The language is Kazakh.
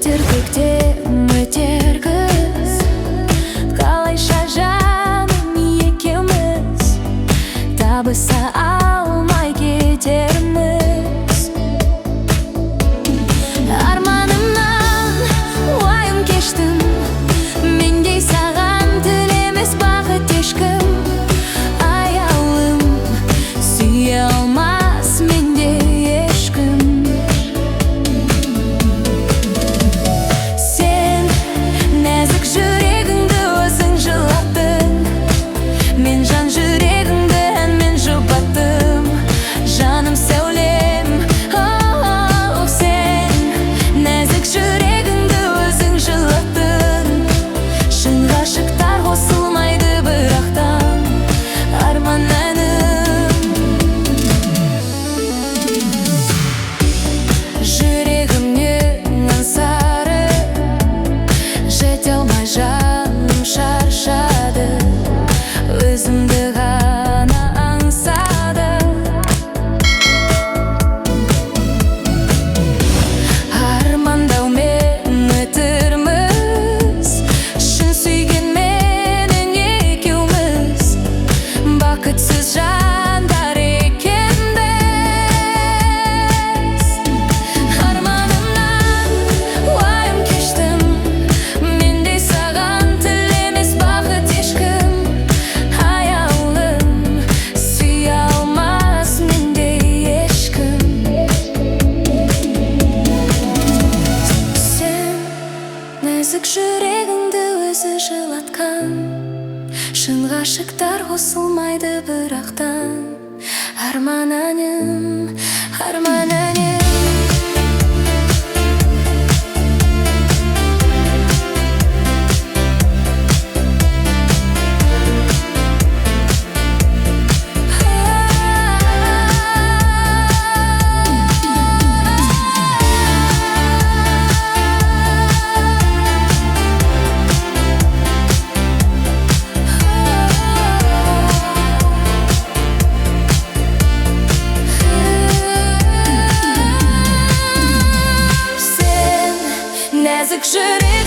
Өтіркекте өтеркіз, қалайша жаным екеуміз табыса алмай кетерміз. Арманымнан уайым кештім, мендей саған тілемес бақыт ешкім. Аяулым, сүйе алмас менде ешкім. Сен нәзік жүрегіңді өзің жылаттың, мен жан жүрегіңді әнмен жұбаттым. Жаным сәулем, сен нәзік жүрегіңді өзің жылаттың. Шын ғашықтар қосылмайды бірақтан, арман әнім. Жүрегімнен аңсары, жете алмай жаным шаршады, өзімді ғана аңсады. Армандаумен өтірміз, шын сүйгенменен екеуміз бақытсыз жандар екенбіз. Арманымнан уайым кештім, мендей саған тілемес бақыт ешкім. Аяулым, сүйе алмас мендей ешкім. Сен нәзік жүрегіңді өзі жылатқан, шын ғашықтар қосылмайды бірақтан, арман әнім, арман әнім. Нәзік жүрек